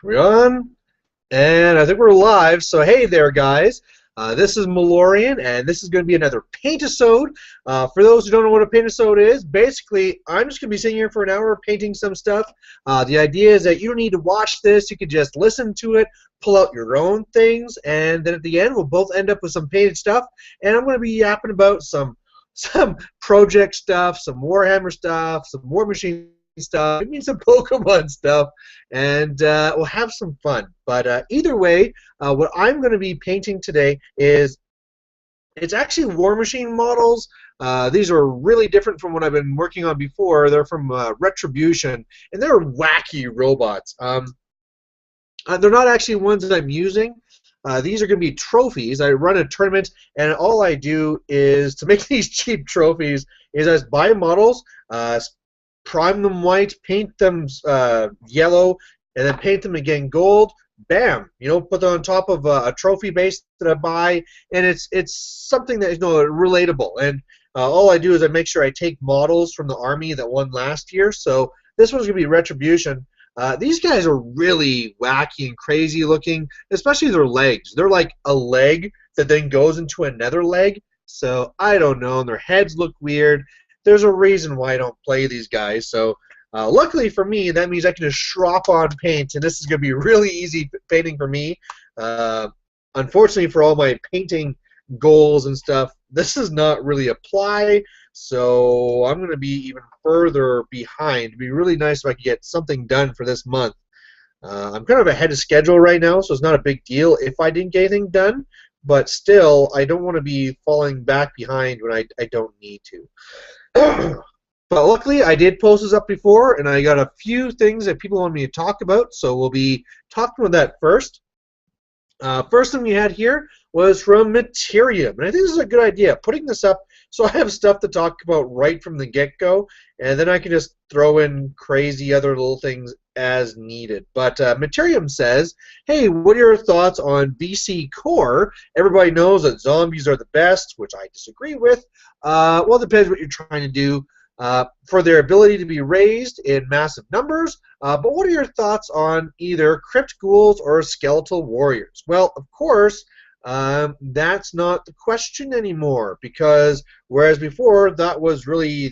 We're on, and I think we're live. So hey there, guys. This is Malorian, and this is going to be another Paintisode. For those who don't know what a Paintisode is, basically, I'm just going to be sitting here for an hour painting some stuff. The idea is that you don't need to watch this. You can just listen to it, pull out your own things, and then at the end, we'll both end up with some painted stuff. And I'm going to be yapping about some project stuff, some Warhammer stuff, some War Machine stuff, maybe some Pokemon stuff, and we'll have some fun. But either way, what I'm going to be painting today is it's actually War Machine models. These are really different from what I've been working on before. They're from Retribution, and they're wacky robots. They're not actually ones that I'm using. These are going to be trophies. I run a tournament, and all I do is to make these cheap trophies is I just buy models, prime them white, paint them yellow, and then paint them again gold. Bam! Put them on top of a trophy base that I buy, and it's something that is relatable. And all I do is I make sure I take models from the army that won last year. So this one's gonna be Retribution. These guys are really wacky and crazy looking, especially their legs. They're like a leg that then goes into another leg. So I don't know, and their heads look weird. There's a reason why I don't play these guys. So luckily for me, that means I can just strop on paint, and this is going to be really easy painting for me. Unfortunately for all my painting goals and stuff, this does not really apply, so I'm going to be even further behind. It'd be really nice if I could get something done for this month. I'm kind of ahead of schedule right now, so it's not a big deal if I didn't get anything done, but still, I don't want to be falling back behind when I don't need to. But luckily, I did post this up before, and I got a few things that people want me to talk about, so we'll be talking about that first. First thing we had here was from Materium, and I think this is a good idea, putting this up so I have stuff to talk about right from the get-go, and then I can just throw in crazy other little things as needed. But Materium says, hey, what are your thoughts on BC Core? Everybody knows that zombies are the best, which I disagree with. Well, it depends what you're trying to do. For their ability to be raised in massive numbers, but what are your thoughts on either crypt ghouls or skeletal warriors? Well, of course, that's not the question anymore, because whereas before that was really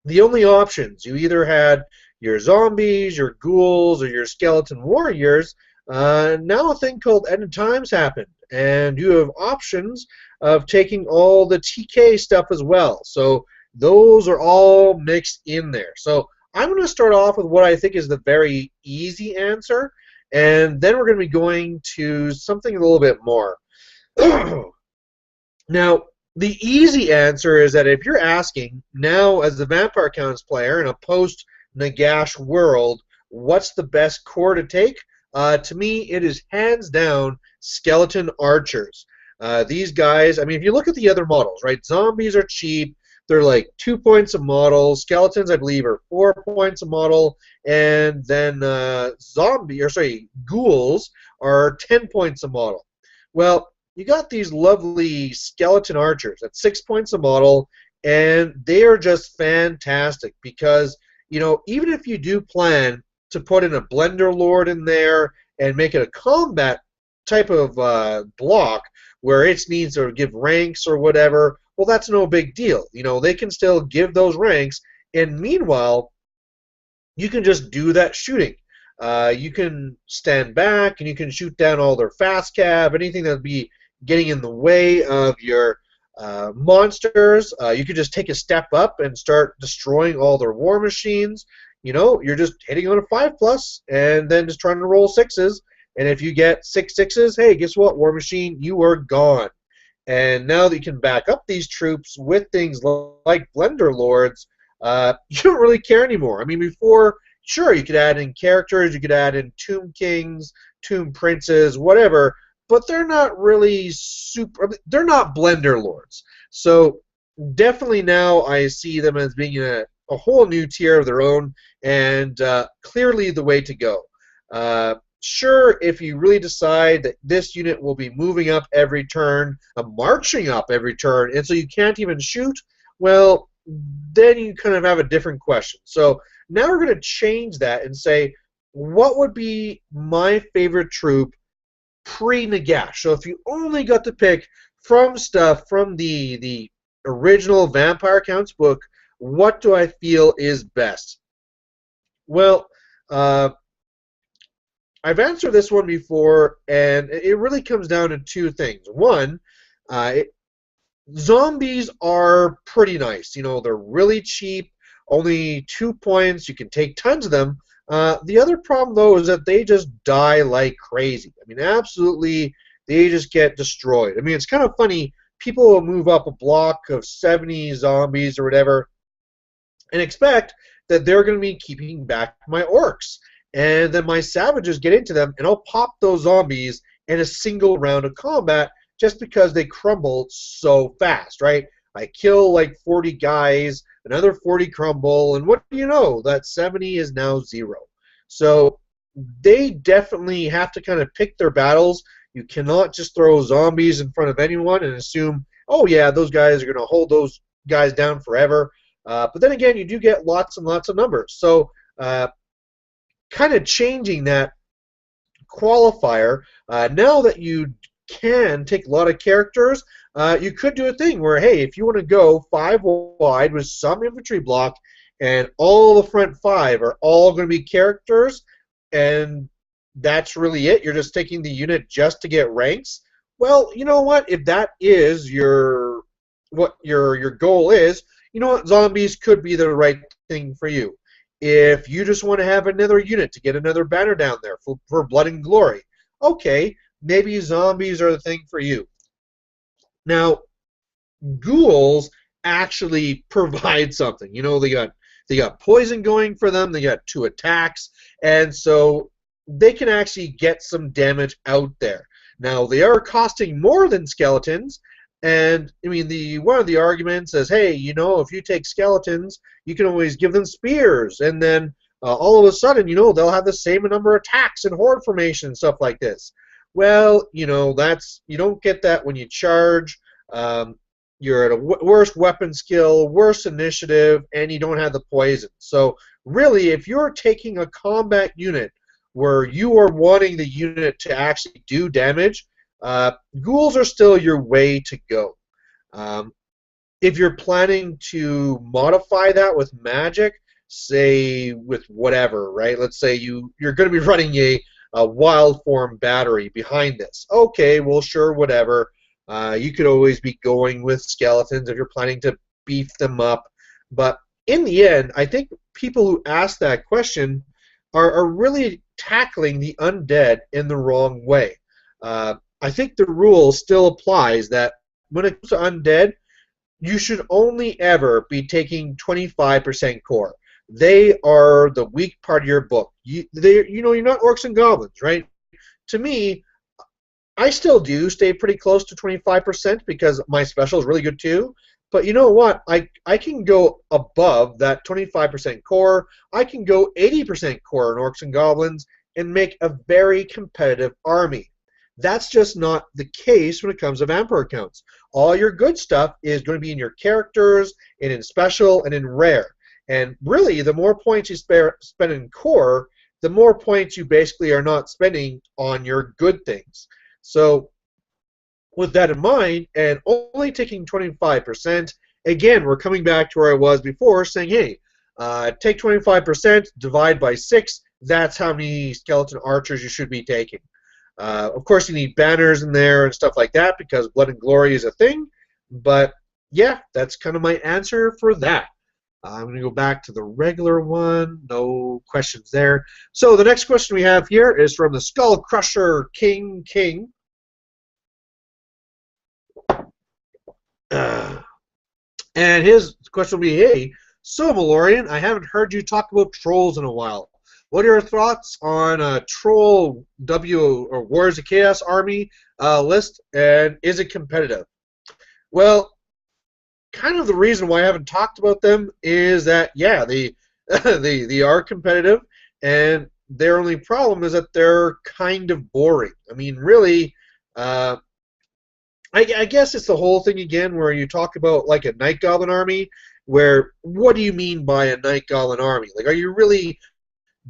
the only options. You either had your zombies, your ghouls, or your skeleton warriors. Now a thing called End of Times happened, and you have options of taking all the TK stuff as well. So those are all mixed in there. So I'm going to start off with what I think is the very easy answer, and then we're going to be going to something a little bit more. Now, the easy answer is that if you're asking now as the Vampire Counts player in a post-Nagash world, what's the best core to take? To me, it is hands down skeleton archers. These guys, I mean, if you look at the other models, right? Zombies are cheap. They're like 2 points a model. Skeletons, I believe, are 4 points a model, and then ghouls are 10 points a model. Well, you got these lovely skeleton archers at 6 points a model, and they are just fantastic because even if you do plan to put in a Blender Lord in there and make it a combat type of block where it needs to give ranks or whatever. Well, that's no big deal. They can still give those ranks, and meanwhile, you can just do that shooting. You can stand back, and you can shoot down all their fast cav, anything that would be getting in the way of your monsters. You can just take a step up and start destroying all their war machines. You're just hitting on a 5+, and then just trying to roll 6s, and if you get 6 6s, hey, guess what, war machine, you are gone. And now that you can back up these troops with things like Blender Lords, you don't really care anymore. I mean, before, sure, you could add in characters, you could add in Tomb Kings, Tomb Princes, whatever, but they're not really they're not Blender Lords. So definitely now I see them as being a whole new tier of their own, and clearly the way to go. Sure, if you really decide that this unit will be moving up every turn, marching up every turn, and so you can't even shoot, well, then you kind of have a different question. So now we're going to change that and say, what would be my favorite troop pre-Nagash? So if you only got to pick from stuff from the original Vampire Counts book, what do I feel is best? Well, uh, I've answered this one before, and it really comes down to two things. One, zombies are pretty nice. You know, they're really cheap, only 2 points. You can take tons of them. The other problem, though, is that they just die like crazy. I mean, absolutely, they just get destroyed. I mean, it's kind of funny. People will move up a block of 70 zombies or whatever and expect that they're going to be keeping back my orcs. And then my savages get into them, and I'll pop those zombies in a single round of combat just because they crumble so fast, right? I kill like 40 guys, another 40 crumble, and what do you know? That 70 is now 0. So they definitely have to kind of pick their battles. You cannot just throw zombies in front of anyone and assume, oh yeah, those guys are going to hold those guys down forever. But then again, you do get lots and lots of numbers. So kind of changing that qualifier, now that you can take a lot of characters, you could do a thing where, hey, if you want to go 5 wide with some infantry block and all the front 5 are all going to be characters and that's really it, you're just taking the unit just to get ranks, well, you know what, if that is what your goal is, you know what, zombies could be the right thing for you. If you just want to have another unit to get another banner down there for Blood and Glory, okay, maybe zombies are the thing for you. Now, ghouls actually provide something. You know, they got poison going for them. They got 2 attacks, and so they can actually get some damage out there. Now, they are costing more than skeletons, and I mean, one of the arguments is, hey, you know, if you take skeletons, you can always give them spears, and then all of a sudden, you know, they'll have the same number of attacks in horde formation and stuff like this. Well, you know, you don't get that when you charge. You're at a worse weapon skill, worse initiative, and you don't have the poison. So really, if you're taking a combat unit where you are wanting the unit to actually do damage, ghouls are still your way to go. If you're planning to modify that with magic, say with whatever, right? Let's say you're going to be running a wild form battery behind this. Okay, well, sure, whatever. You could always be going with skeletons if you're planning to beef them up. But in the end, I think people who ask that question are really tackling the undead in the wrong way. I think the rule still applies that when it comes to undead, you should only ever be taking 25% core. They are the weak part of your book. You're not orcs and goblins, right? To me, I still do stay pretty close to 25% because my special is really good too. But you know what? I can go above that 25% core. I can go 80% core in orcs and goblins and make a very competitive army. That's just not the case when it comes to vampire counts. All your good stuff is going to be in your characters, and in special, and in rare. And really, the more points you spend in core, the more points you basically are not spending on your good things. So with that in mind, and only taking 25%, again, we're coming back to where I was before, saying, hey, take 25%, divide by 6, that's how many skeleton archers you should be taking. Of course, you need banners in there and stuff like that because Blood and Glory is a thing. But yeah, that's kind of my answer for that. I'm going to go back to the regular one. No questions there. So the next question we have here is from the Skull Crusher King. And his question will be, hey, so Malorian, I haven't heard you talk about trolls in a while. What are your thoughts on a troll or Warriors of Chaos army list, and is it competitive? Well, kind of the reason why I haven't talked about them is that, yeah, they are competitive, and their only problem is that they're kind of boring. I mean, really, I guess it's the whole thing again where you talk about like a Night Goblin army, where what do you mean by a Night Goblin army? Like, are you really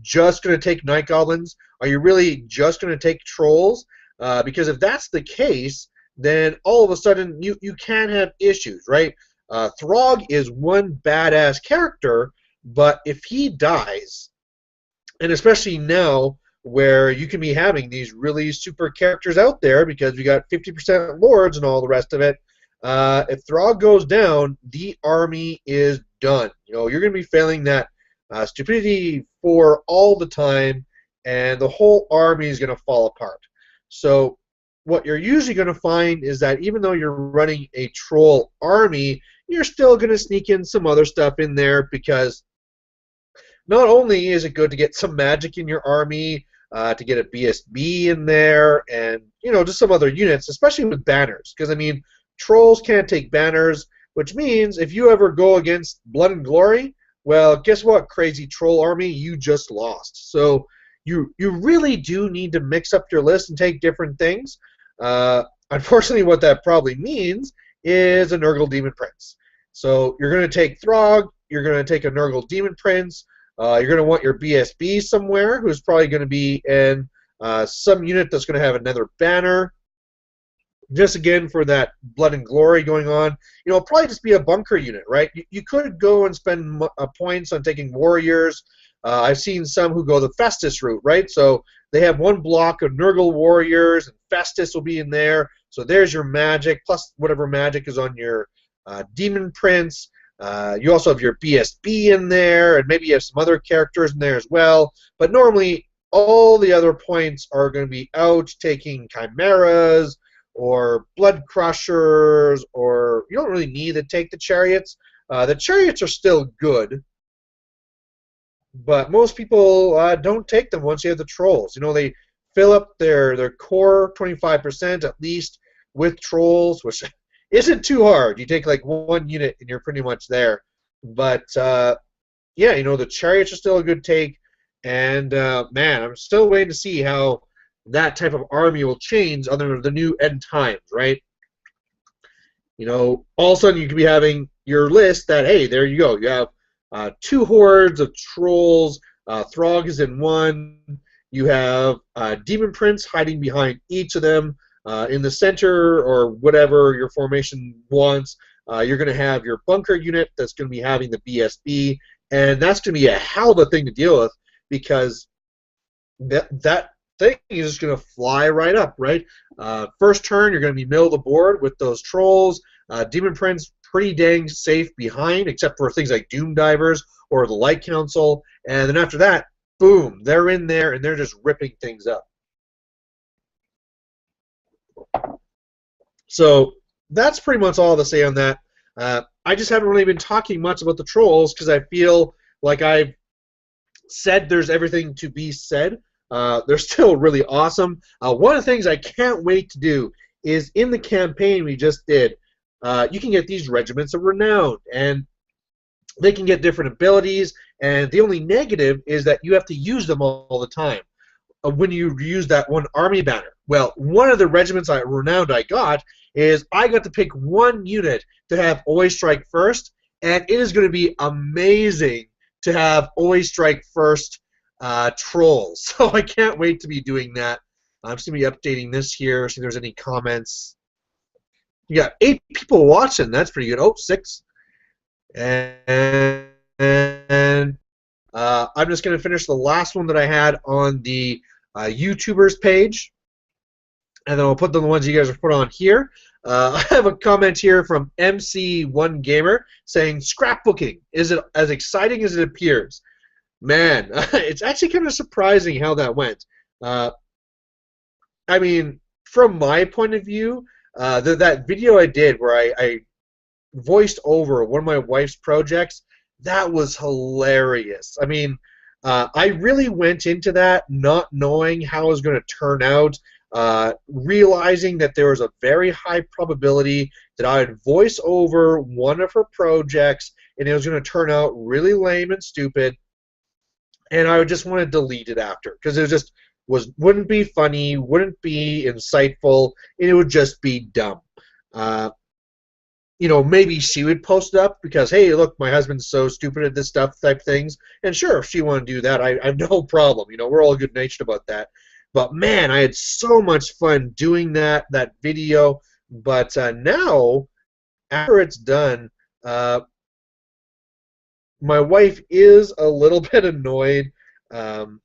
just going to take night goblins? Are you really just going to take trolls? Because if that's the case, then all of a sudden you can have issues, right? Throg is one badass character, but if he dies, and especially now where you can be having these really super characters out there because we got 50% lords and all the rest of it, if Throg goes down, the army is done. You know, you're going to be failing that stupidity for all the time, and the whole army is going to fall apart. So what you're usually going to find is that even though you're running a troll army, you're still going to sneak in some other stuff in there, because not only is it good to get some magic in your army, to get a BSB in there, and just some other units, especially with banners, because I mean, trolls can't take banners, which means if you ever go against Blood and Glory, well, guess what, crazy troll army, you just lost. So you really do need to mix up your list and take different things. Unfortunately, what that probably means is a Nurgle Demon Prince. So you're going to take Throg, you're going to take a Nurgle Demon Prince, you're going to want your BSB somewhere, who's probably going to be in some unit that's going to have another banner, just again for that Blood and Glory going on. It'll probably just be a bunker unit, right? You could go and spend points on taking warriors. I've seen some who go the Festus route, right? So they have one block of Nurgle warriors, and Festus will be in there. So there's your magic, plus whatever magic is on your Demon Prince. You also have your BSB in there, and maybe you have some other characters in there as well. But normally, all the other points are going to be out taking Chimeras or Blood Crushers, or you don't really need to take the Chariots. The Chariots are still good, but most people don't take them once you have the Trolls. They fill up their core 25% at least with Trolls, which isn't too hard. You take like one unit and you're pretty much there. But yeah, the Chariots are still a good take, and man, I'm still waiting to see how that type of army will change under the new end times, right? All of a sudden you could be having your list that, hey, there you go. You have 2 hordes of trolls. Throg is in one. You have Demon Prince hiding behind each of them. In the center, or whatever your formation wants, you're going to have your bunker unit that's going to be having the BSB, and that's going to be a hell of a thing to deal with, because that thing is just going to fly right up, right? First turn, you're going to be middle of the board with those trolls. Demon Prince, pretty dang safe behind, except for things like Doom Divers or the Light Council. And then after that, boom, they're in there, and they're just ripping things up. So that's pretty much all to say on that. I just haven't really been talking much about the trolls because I feel like I've said there's everything to be said. They're still really awesome. One of the things I can't wait to do is in the campaign we just did, you can get these regiments of renown, and they can get different abilities, and the only negative is that you have to use them all the time when you use that one army banner. Well, one of the regiments renowned I got is I got to pick one unit to have Always Strike First, and it is going to be amazing to have Always Strike First trolls. So I can't wait to be doing that. I'm just going to be updating this here, see if there's any comments. You got 8 people watching. That's pretty good. Oh, 6. And I'm just going to finish the last one that I had on the YouTubers page, and then I'll put the ones you guys have put on here. I have a comment here from MC1Gamer saying, scrapbooking, is it as exciting as it appears? Man, it's actually kind of surprising how that went. I mean, from my point of view, that video I did where I voiced over one of my wife's projects, that was hilarious. I mean, I really went into that not knowing how it was going to turn out, realizing that there was a very high probability that I would voice over one of her projects and it was going to turn out really lame and stupid, and I would just want to delete it after because it just wouldn't be funny, wouldn't be insightful, and it would just be dumb. maybe she would post it up because, hey, look, my husband's so stupid at this stuff type things. And sure, if she want to do that, I have no problem. We're all good natured about that. But man, I had so much fun doing that video. But now, after it's done, uh, my wife is a little bit annoyed. Um,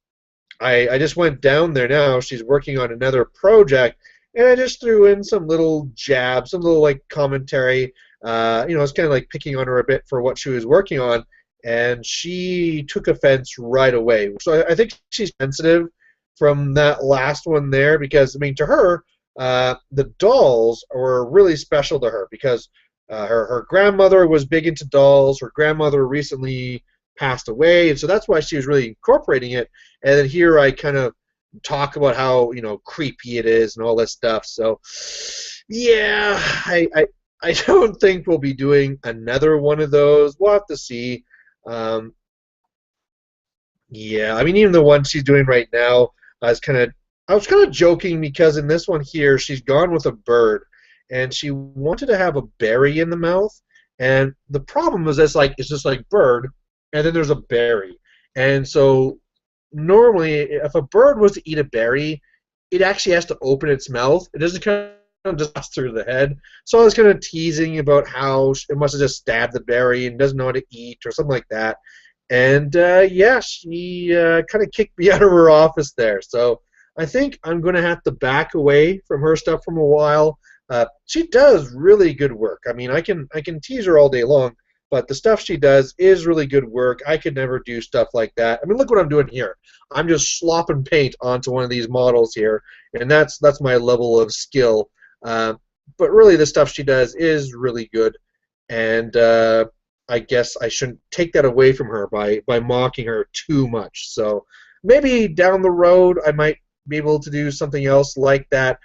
I just went down there now. She's working on another project, and I just threw in some little jabs, some little like commentary. It's kind of like picking on her a bit for what she was working on, and she took offense right away. So I think she's sensitive from that last one there because, I mean, to her, the dolls were really special to her because her grandmother was big into dolls. Her grandmother recently passed away, and so that's why she was really incorporating it. And then here I kind of talk about how creepy it is and all this stuff. So yeah, I don't think we'll be doing another one of those. We'll have to see. Um, yeah, I mean, even the one she's doing right now, I was kind of joking because in this one here, she's gone with a bird, and she wanted to have a berry in the mouth. And the problem is it's just like bird, and then there's a berry. And so normally, if a bird was to eat a berry, it actually has to open its mouth. It doesn't kind of just pass through the head. So I was kind of teasing about how it must have just stabbed the berry and doesn't know how to eat or something like that. And yeah, she kind of kicked me out of her office there. So I think I'm going to have to back away from her stuff for a while. She does really good work. I mean, I can tease her all day long, but the stuff she does is really good work. I could never do stuff like that. I mean, look what I'm doing here. I'm just slopping paint onto one of these models here, and that's my level of skill. But really, the stuff she does is really good, and I guess I shouldn't take that away from her by mocking her too much. So maybe down the road I might be able to do something else like that.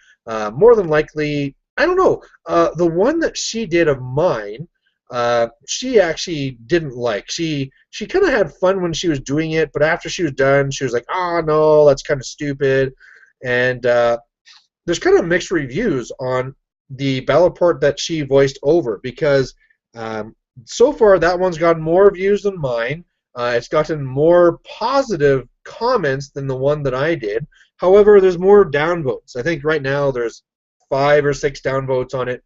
More than likely, I don't know. The one that she did of mine, she actually didn't like. She kind of had fun when she was doing it, but after she was done, she was like, "Oh no, that's kind of stupid." And there's kind of mixed reviews on the Ballaport that she voiced over because so far that one's gotten more views than mine. It's gotten more positive comments than the one that I did. However, there's more downvotes. I think right now there's 5 or 6 downvotes on it.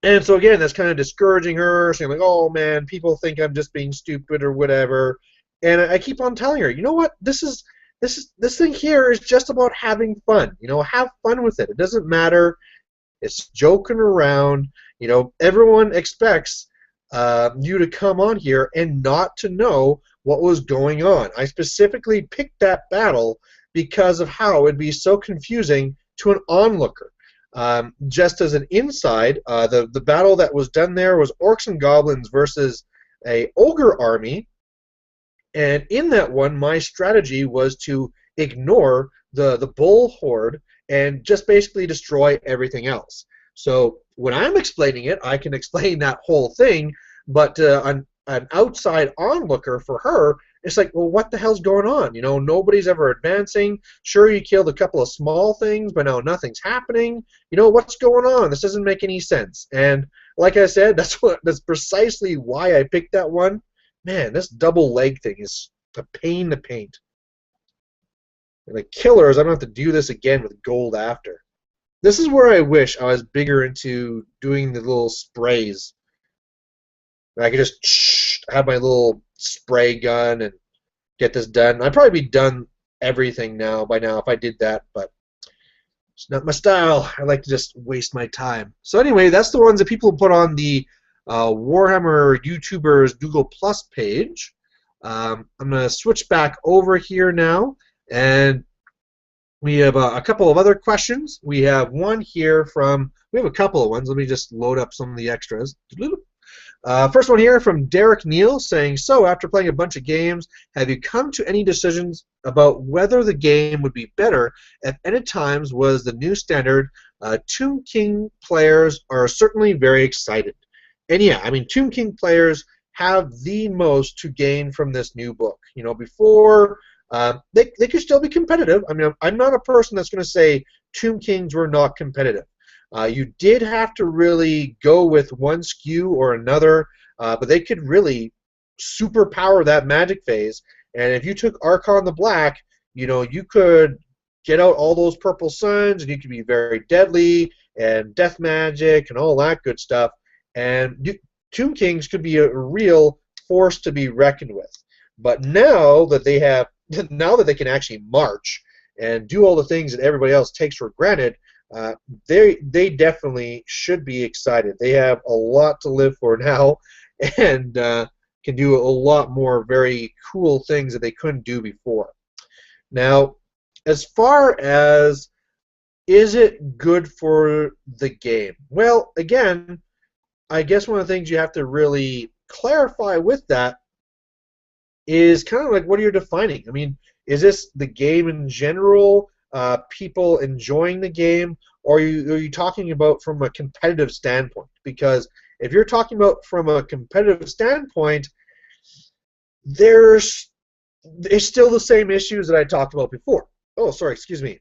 And so again, that's kind of discouraging her, saying like, "Oh man, people think I'm just being stupid or whatever." And I keep on telling her, you know what? This thing here is just about having fun. Have fun with it. It doesn't matter. It's joking around. Everyone expects you to come on here and not to know what was going on. I specifically picked that battle because of how it'd be so confusing to an onlooker. Just as an inside, the battle that was done there was orcs and goblins versus a ogre army, and in that one, my strategy was to ignore the bull horde and just basically destroy everything else. So when I'm explaining it, I can explain that whole thing, but an outside onlooker for her, it's like, well, what the hell's going on? Nobody's ever advancing. Sure, you killed a couple of small things, but now nothing's happening. What's going on? This doesn't make any sense. And like I said, that's precisely why I picked that one. Man, this double leg thing is a pain to paint. And the killers, I don't have to do this again with gold after. This is where I wish I was bigger into doing the little sprays. I could just have my little spray gun and get this done. I'd probably be done everything by now if I did that, but it's not my style. I like to just waste my time. So anyway, that's the ones that people put on the Warhammer YouTubers Google Plus page. I'm going to switch back over here now, and we have a couple of other questions. We have one here we have a couple of ones. Let me just load up some of the extras. First one here from Derek Neal saying, "So, after playing a bunch of games, have you come to any decisions about whether the game would be better if any times was the new standard? Tomb King players are certainly very excited." And yeah, I mean, Tomb King players have the most to gain from this new book. Before, they could still be competitive. I mean, I'm not a person that's going to say Tomb Kings were not competitive. You did have to really go with one SKU or another, but they could really superpower that magic phase. And if you took Archon the Black, you could get out all those purple suns, and you could be very deadly and death magic and all that good stuff. And Tomb Kings could be a real force to be reckoned with. But now that now that they can actually march and do all the things that everybody else takes for granted, they definitely should be excited. They have a lot to live for now, and can do a lot more very cool things that they couldn't do before. Now, as far as is it good for the game? Well, again, I guess one of the things you have to really clarify with that is kind of like what you're defining. I mean, is this the game in general, people enjoying the game, or are you talking about from a competitive standpoint? Because if you're talking about from a competitive standpoint, there's still the same issues that I talked about before. Oh, sorry, excuse me.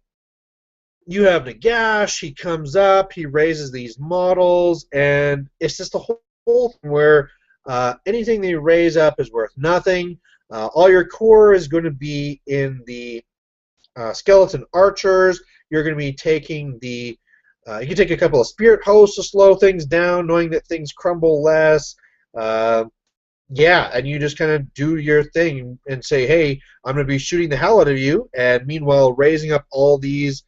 You have Nagash, he comes up, he raises these models, and it's just a whole thing where anything they raise up is worth nothing. All your core is going to be in the skeleton archers. You're going to be taking the you can take a couple of spirit hosts to slow things down, knowing that things crumble less. Yeah, and you just kind of do your thing and say, hey, I'm going to be shooting the hell out of you, and meanwhile raising up all these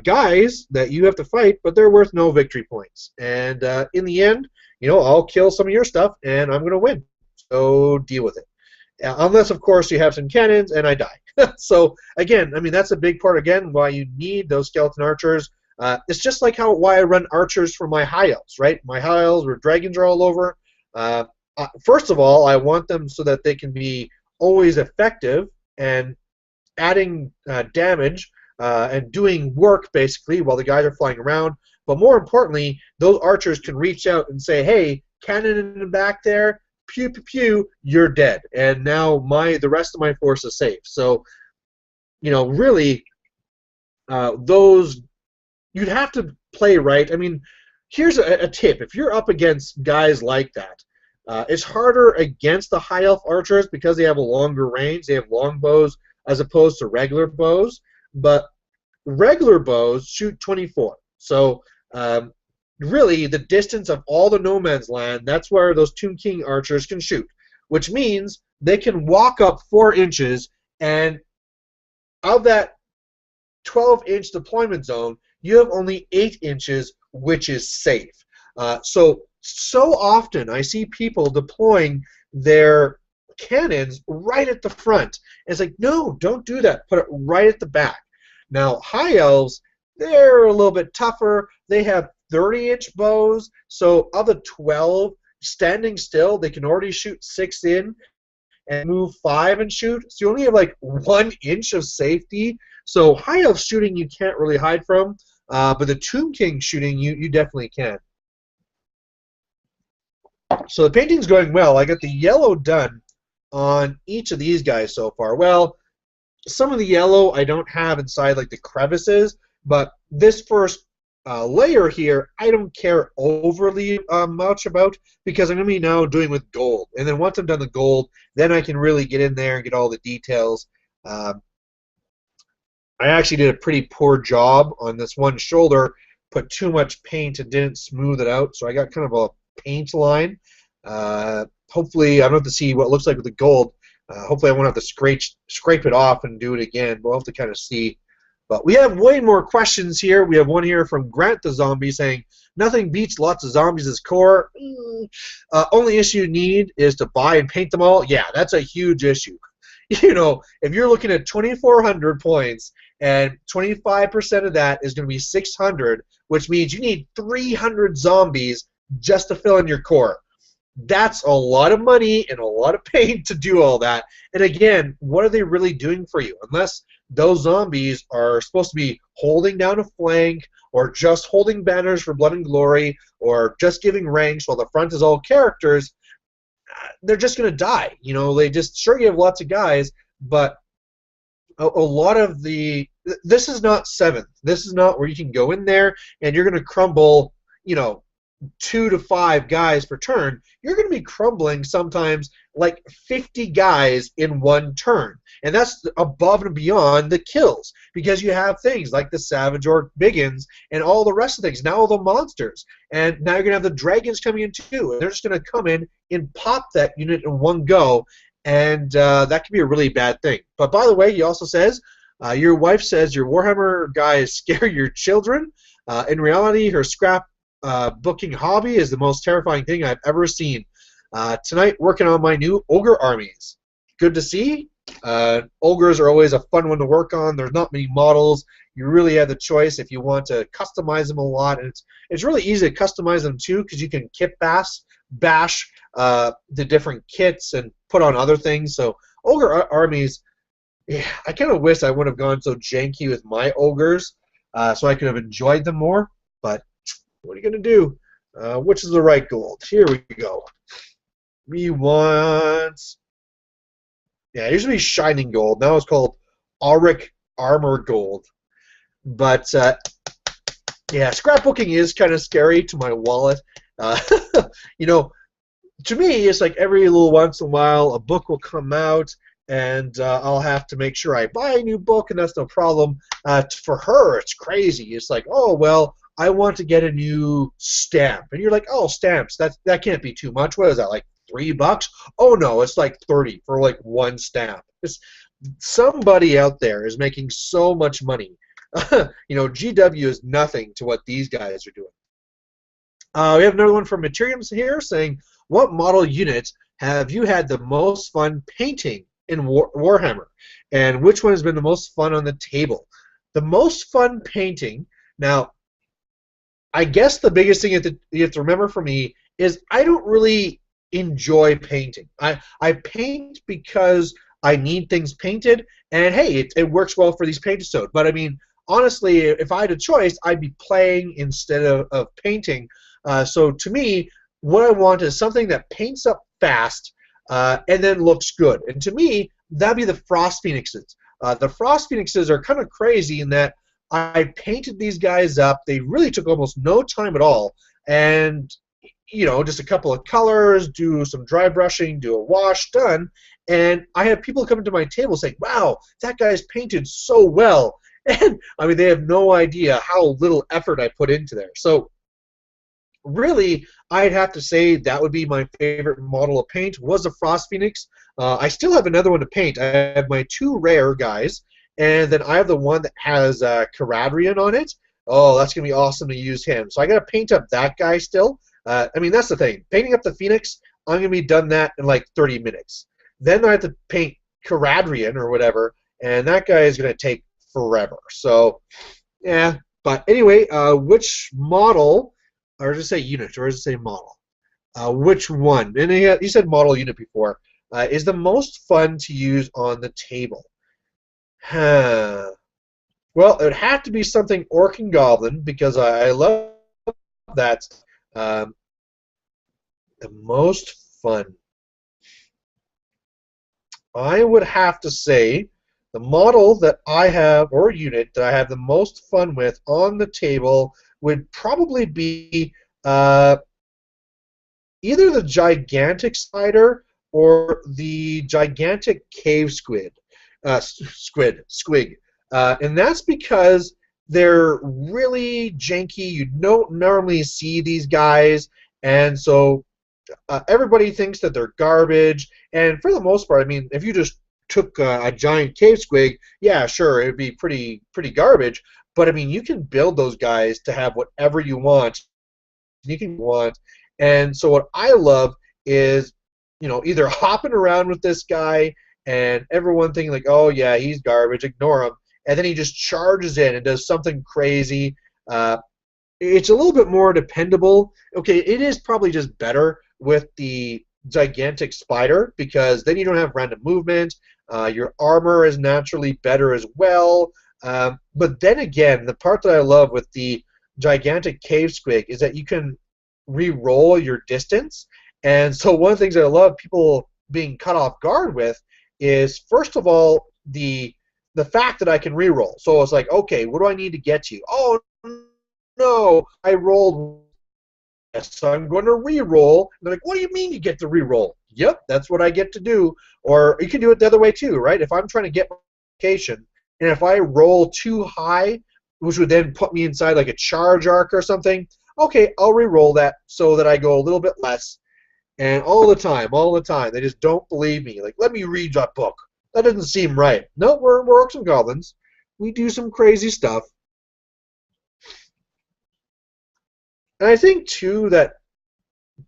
guys that you have to fight, but they're worth no victory points. And in the end, I'll kill some of your stuff, and I'm going to win. So deal with it. Unless, of course, you have some cannons, and I die. So, again, I mean, that's a big part, again, why you need those skeleton archers. It's just like why I run archers for my high elves, right? My high elves where dragons are all over. First of all, I want them so that they can be always effective and adding damage and doing work, basically, while the guys are flying around. But more importantly, those archers can reach out and say, hey, cannon in the back there, pew, pew, pew, you're dead. And now the rest of my force is safe. So, really, those, you'd have to play right. I mean, here's a tip. If you're up against guys like that, it's harder against the high elf archers because they have a longer range. They have long bows as opposed to regular bows. But regular bows shoot 24. So really, the distance of all the no man's land, that's where those Tomb King archers can shoot, which means they can walk up 4 inches, and of that 12-inch deployment zone, you have only 8 inches, which is safe. So often I see people deploying their cannons right at the front. And it's like, no, don't do that. Put it right at the back. Now, high elves, they're a little bit tougher. They have 30-inch bows. So of the 12 standing still, they can already shoot 6 in and move 5 and shoot. So you only have like 1 inch of safety. So high elf shooting you can't really hide from. But the Tomb King shooting you definitely can. So the painting's going well. I got the yellow done on each of these guys so far. Well, some of the yellow I don't have inside like the crevices, but this first layer here I don't care overly much about because I'm going to be now doing with gold. And then once I'm done the gold, then I can really get in there and get all the details. I actually did a pretty poor job on this one shoulder, put too much paint and didn't smooth it out, so I got kind of a paint line. Hopefully, I don't have to see what it looks like with the gold. Hopefully, I won't have to scrape it off and do it again. We'll have to kind of see. But we have way more questions here. We have one here from Grant the Zombie saying, nothing beats lots of zombies as core. Only issue you need is to buy and paint them all. Yeah, that's a huge issue. If you're looking at 2,400 points and 25% of that is going to be 600, which means you need 300 zombies just to fill in your core. That's a lot of money and a lot of paint to do all that. And again, what are they really doing for you? Unless those zombies are supposed to be holding down a flank or just holding banners for blood and glory or just giving ranks while the front is all characters, they're just going to die. They just, sure, you have lots of guys, but a lot of the this is not seventh. This is not where you can go in there and you're going to crumble, you know, 2 to 5 guys per turn. You're going to be crumbling sometimes like 50 guys in one turn, and that's above and beyond the kills because you have things like the Savage Orc Biggins and all the rest of the things. Now all the monsters, and now you're going to have the dragons coming in too. And they're just going to come in and pop that unit in one go, and that can be a really bad thing. But by the way, he also says your wife says your Warhammer guys scare your children. In reality, her scrap booking hobby is the most terrifying thing I've ever seen. Tonight, working on my new ogre armies. Good to see. Ogres are always a fun one to work on. There's not many models. You really have the choice if you want to customize them a lot, and it's really easy to customize them too because you can kit bash the different kits and put on other things. So ogre armies, yeah, I kind of wish I would have gone so janky with my ogres, so I could have enjoyed them more. But what are you gonna do? Which is the right gold? Here we go. We want, yeah, it used to be shining gold. Now it's called auric armor gold. But yeah, scrapbooking is kind of scary to my wallet. Uh, you know, to me, it's like every little once in a while a book will come out, and I'll have to make sure I buy a new book, and that's no problem. For her, it's crazy. It's like, oh, well, I want to get a new stamp. And you're like, oh, stamps, that can't be too much. What is that, like $3? Oh, no, it's like 30 for like one stamp. Somebody out there is making so much money. You know, GW is nothing to what these guys are doing. We have another one from Materiums here saying, what model unit have you had the most fun painting in Warhammer? And which one has been the most fun on the table? The most fun painting, now, I guess the biggest thing you have to remember for me is I don't really enjoy painting. I paint because I need things painted, and hey, it works well for these Paintisode. But I mean, honestly, if I had a choice, I'd be playing instead of painting. So to me, what I want is something that paints up fast and then looks good. And to me, that'd be the Frost Phoenixes. The Frost Phoenixes are kind of crazy in that I painted these guys up. They really took almost no time at all. And, you know, just a couple of colors, do some dry brushing, do a wash, done. And I have people come to my table saying, wow, that guy's painted so well. And, I mean, they have no idea how little effort I put into there. So, really, I'd have to say that would be my favorite model of paint, was a Frost Phoenix. I still have another one to paint. I have my 2 rare guys, and then I have the one that has Caradrian on it. Oh, that's going to be awesome to use him. So I got to paint up that guy still. I mean, that's the thing. Painting up the Phoenix, I'm going to be done that in like 30 minutes. Then I have to paint Caradrian or whatever, and that guy is going to take forever. So, yeah. But anyway, which model, or does it say unit, or does it say model? Which one? And he said model unit before. Is the most fun to use on the table? Well, it would have to be something Orc and Goblin because I love that. The most fun. I would have to say the model that I have, or unit that I have the most fun with on the table would probably be either the gigantic spider or the gigantic cave squid. Squig. And that's because they're really janky. You don't normally see these guys, and so everybody thinks that they're garbage. And for the most part, I mean, if you just took a giant cave squig, yeah, sure, it would be pretty garbage. But I mean, you can build those guys to have whatever you want. You can want, and so what I love is, you know, either hopping around with this guy and everyone thinking like, oh yeah, he's garbage, ignore him, and then he just charges in and does something crazy. It's a little bit more dependable. Okay, it is probably just better with the gigantic spider because then you don't have random movement. Your armor is naturally better as well. But then again, the part that I love with the gigantic cave squig is that you can re-roll your distance. And so one of the things that I love people being cut off guard with is, first of all, the the fact that I can reroll. So it's like, okay, what do I need to get you? Oh no, I rolled. So I'm going to re-roll. They're like, what do you mean you get to re-roll? Yep, that's what I get to do. Or you can do it the other way too, right? If I'm trying to get my location, and if I roll too high, which would then put me inside like a charge arc or something, okay, I'll re-roll that so that I go a little bit less. And all the time, they just don't believe me. Like, let me read that book. That doesn't seem right. No, we're orcs and goblins. We do some crazy stuff. And I think, too, that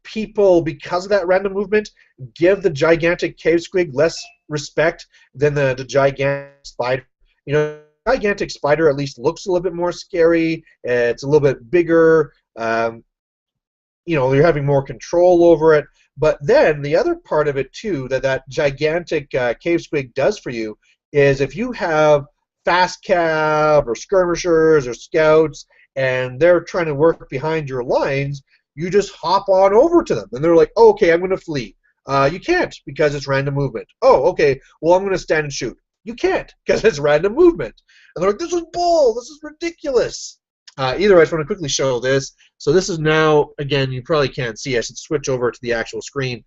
people, because of that random movement, give the gigantic cave squig less respect than the gigantic spider. You know, gigantic spider at least looks a little bit more scary. It's a little bit bigger. You know, you're having more control over it. But then the other part of it, too, that gigantic cave squig does for you is if you have fast cav or skirmishers or scouts and they're trying to work behind your lines, you just hop on over to them. And they're like, oh, okay, I'm going to flee. You can't because it's random movement. Oh, okay, well, I'm going to stand and shoot. You can't because it's random movement. And they're like, this is bull. This is ridiculous. Either way, I just want to quickly show this. So this is now, again, you probably can't see. I should switch over to the actual screen.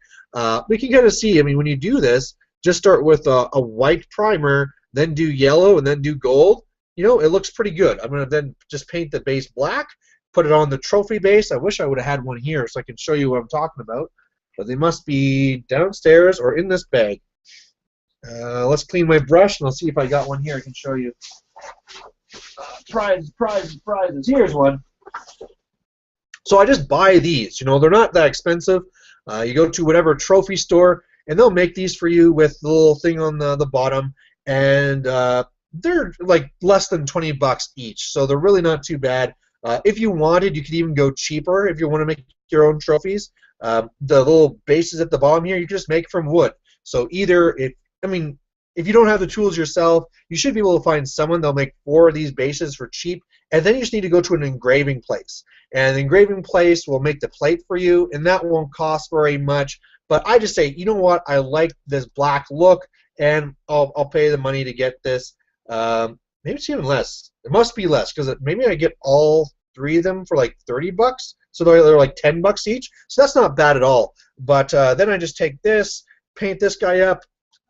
We can kind of see, I mean, when you do this, just start with a white primer, then do yellow, and then do gold. You know, it looks pretty good. I'm going to then just paint the base black, put it on the trophy base. I wish I would have had one here so I can show you what I'm talking about. But they must be downstairs or in this bag. Let's clean my brush, and I'll see if I got one here I can show you. Prizes. Here's one. So I just buy these. You know, they're not that expensive. You go to whatever trophy store, and they'll make these for you with the little thing on the bottom. And they're like less than 20 bucks each. So they're really not too bad. If you wanted, you could even go cheaper if you want to make your own trophies. The little bases at the bottom here, you just make from wood. So either, if you don't have the tools yourself, you should be able to find someone. They'll make 4 of these bases for cheap. And then you just need to go to an engraving place. And the engraving place will make the plate for you, and that won't cost very much. But I just say, you know what, I like this black look, and I'll pay the money to get this. Maybe it's even less. It must be less, because maybe I get all 3 of them for like 30 bucks. So they're like 10 bucks each. So that's not bad at all. But then I just take this, paint this guy up,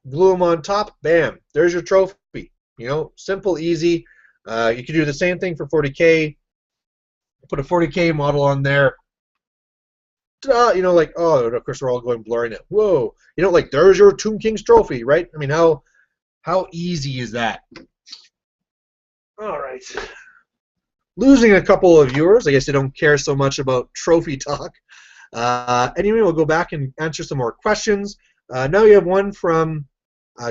glue him on top, bam, there's your trophy. You know, simple, easy. You can do the same thing for 40K. Put a 40K model on there. You know, like, oh, of course we're all going blurry now. Whoa, you know, like there's your Tomb King's trophy, right? I mean, how easy is that? All right. Losing a couple of viewers. I guess they don't care so much about trophy talk. Anyway, we'll go back and answer some more questions. Now you have one from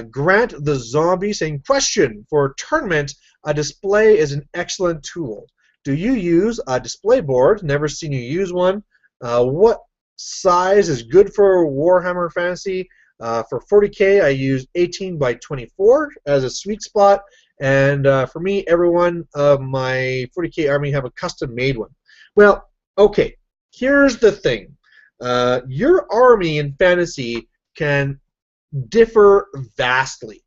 Grant the Zombie saying, question, for tournament, a display is an excellent tool. Do you use a display board? Never seen you use one. What size is good for Warhammer Fantasy? For 40K, I use 18 by 24 as a sweet spot. And for me, every one of my 40K army have a custom-made one. Well, okay, here's the thing. Your army in Fantasy can differ vastly.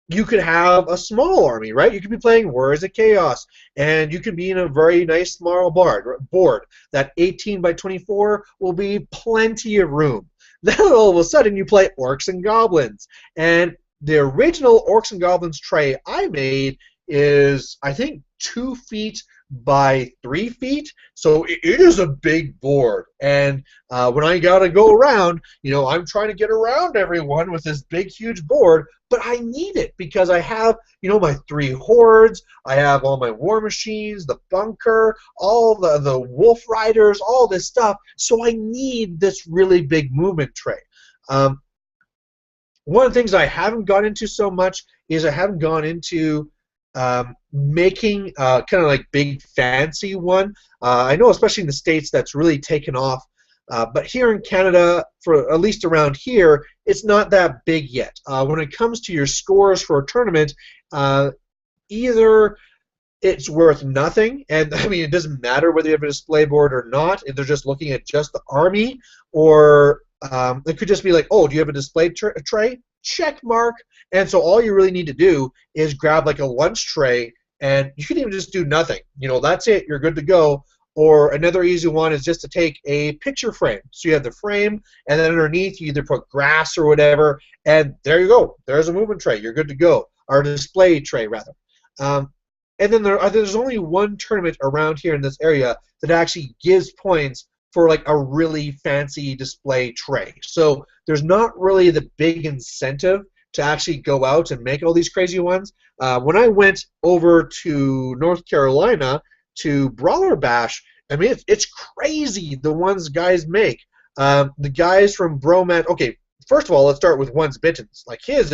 You could have a small army, right? You could be playing Warriors of Chaos, and you could be in a very nice small board. That 18 by 24 will be plenty of room. Then all of a sudden you play Orcs and Goblins, and the original Orcs and Goblins tray I made is, I think, 2 feet by 3 feet, so it is a big board. And when I gotta go around, you know, I'm trying to get around everyone with this big, huge board, but I need it because I have, you know, my 3 hordes, I have all my war machines, the bunker, all the wolf riders, all this stuff. So I need this really big movement tray. One of the things I haven't gone into so much is I haven't gone into making kind of like big fancy one. I know especially in the States that's really taken off, but here in Canada, for at least around here, it's not that big yet. When it comes to your scores for a tournament, either it's worth nothing, and I mean it doesn't matter whether you have a display board or not, if they're just looking at just the army, or it could just be like, oh, do you have a display tray? check mark. And so all you really need to do is grab like a lunch tray, and you can even just do nothing. That's it. You're good to go. Or another easy one is just to take a picture frame. So you have the frame, and then underneath you either put grass or whatever, and there you go. There's a movement tray. You're good to go. Or a display tray, rather. And then there's only one tournament around here in this area that actually gives points for like a really fancy display tray. So there's not really the big incentive to actually go out and make all these crazy ones. When I went over to North Carolina to Brawler Bash, I mean, it's crazy the ones guys make. The guys from Bromat, okay, first of all, let's start with One's Bittens. Like, his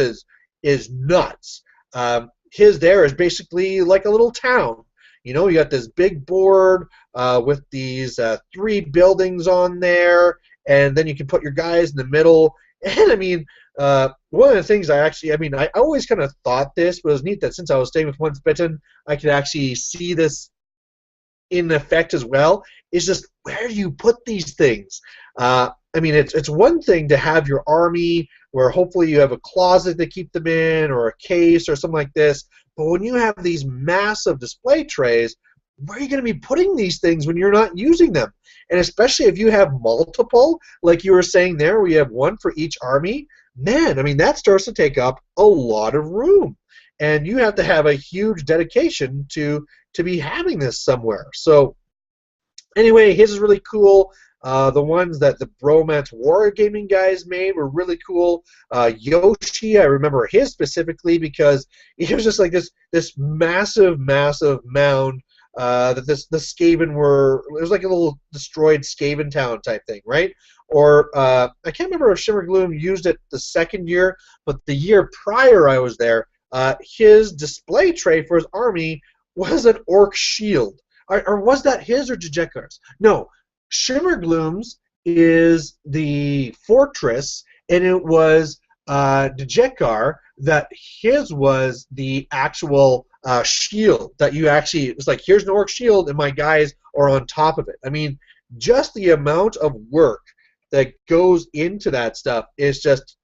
is nuts. His there is basically like a little town. You got this big board with these 3 buildings on there, and then you can put your guys in the middle. And I mean, one of the things I always kind of thought this, but it was neat that since I was staying with Once Bitten, I could actually see this in effect as well. Is just, where do you put these things? I mean, it's one thing to have your army where hopefully you have a closet to keep them in, or a case or something like this. But when you have these massive display trays, where are you going to be putting these things when you're not using them? And especially if you have multiple, like you were saying there, where you have one for each army, man, I mean, that starts to take up a lot of room. And you have to have a huge dedication to be having this somewhere. So anyway, his is really cool. The ones that the Bromance Wargaming guys made were really cool. Yoshi, I remember his specifically because he was just like this massive mound that the Skaven were. It was like a little destroyed Skaven town type thing, right? Or I can't remember if Shimmergloom used it the second year, but the year prior I was there, his display tray for his army was an orc shield. Or was that his or Djekar's? No. Shimmergloom's is the fortress, and it was Djekar that his was the actual shield that you actually, it was like, here's an orc shield and my guys are on top of it. I mean, just the amount of work that goes into that stuff is just,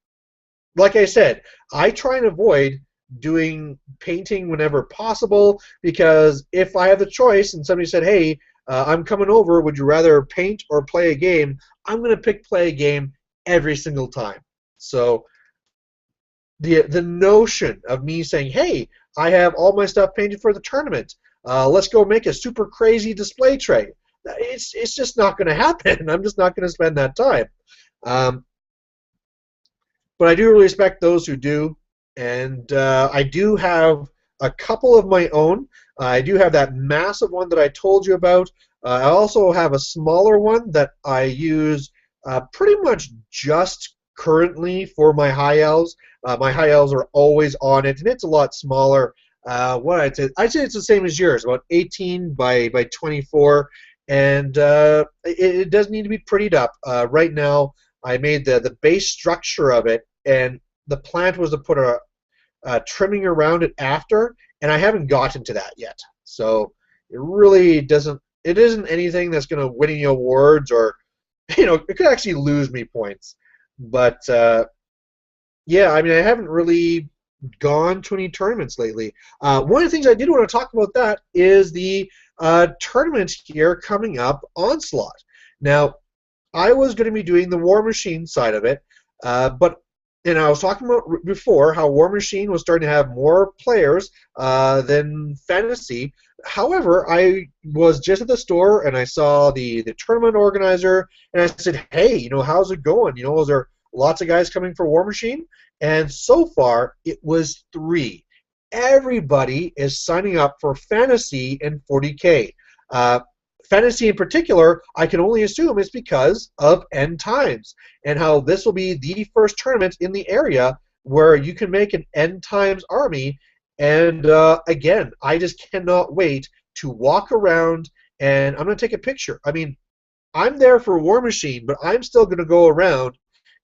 like I said, I try and avoid doing painting whenever possible, because if I have the choice and somebody said, hey, I'm coming over, would you rather paint or play a game? I'm going to pick play a game every single time. So the notion of me saying, hey, I have all my stuff painted for the tournament, let's go make a super crazy display tray, it's just not going to happen. I'm just not going to spend that time. But I do really respect those who do, and I do have a couple of my own. I do have that massive one that I told you about. I also have a smaller one that I use pretty much just currently for my high elves. My high elves are always on it, and it's a lot smaller. What I'd say it's the same as yours, about 18 by 24, and it does need to be prettied up. Right now, I made the base structure of it, and the plan was to put a trimming around it after, and I haven't gotten to that yet. So it really doesn't. It isn't anything that's going to win any awards, or it could actually lose me points. But yeah, I mean, I haven't really gone to any tournaments lately. One of the things I did want to talk about that is the tournament here coming up, Onslaught. Now, I was going to be doing the War Machine side of it, but I was talking about before how War Machine was starting to have more players than Fantasy. However, I was just at the store and I saw the tournament organizer, and I said, hey, how's it going? Is there lots of guys coming for War Machine? And so far, it was 3. Everybody is signing up for Fantasy and 40K. Fantasy in particular, I can only assume it's because of End Times, and how this will be the first tournament in the area where you can make an End Times army. And again, I just cannot wait to walk around, and I'm going to take a picture. I mean, I'm there for War Machine, but I'm still going to go around,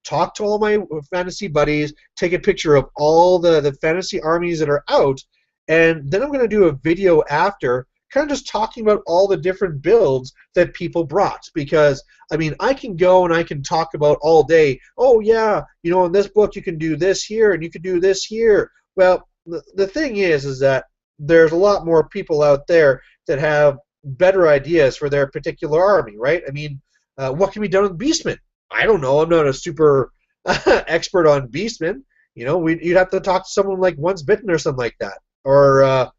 talk to all my fantasy buddies, take a picture of all the fantasy armies that are out, and then I'm going to do a video after kind of just talking about all the different builds that people brought. Because, I mean, I can go and I can talk about all day, oh yeah, you know, in this book you can do this here and you can do this here. Well, the thing is that there's a lot more people out there that have better ideas for their particular army, right? I mean, what can be done with Beastmen? I don't know. I'm not a super expert on Beastmen. You know, you'd have to talk to someone like Once Bitten or something like that. Or,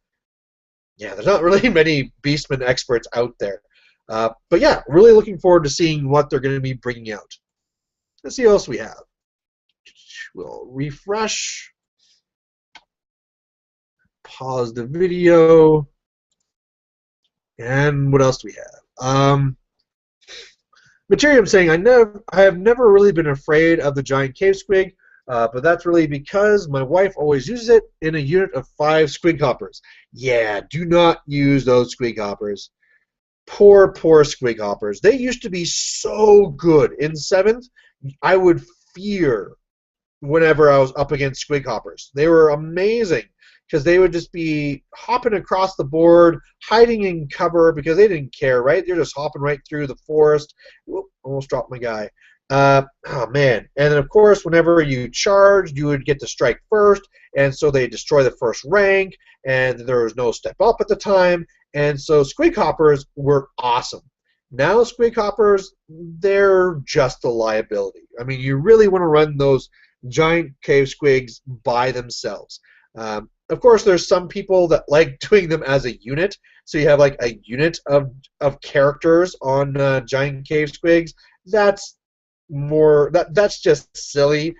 yeah, there's not really many Beastmen experts out there. But yeah, really looking forward to seeing what they're going to be bringing out. Let's see what else we have. We'll refresh. Pause the video. And what else do we have? Materium saying, I have never really been afraid of the giant cave squig, but that's really because my wife always uses it in a unit of 5 squig hoppers. Yeah, do not use those squig hoppers. Poor squig hoppers. They used to be so good. In 7th, I would fear whenever I was up against squig hoppers. They were amazing because they would just be hopping across the board, hiding in cover because they didn't care, right? They're just hopping right through the forest. Whoop, almost dropped my guy. Oh, man. And then, of course, whenever you charged, you would get to strike first, and so they destroy the first rank, and there was no step up at the time, and so squig hoppers were awesome. Now squig hoppers, they're just a liability. I mean, you really want to run those giant cave squigs by themselves. Of course, there's some people that like doing them as a unit, so you have like a unit of characters on giant cave squigs. That's just silly.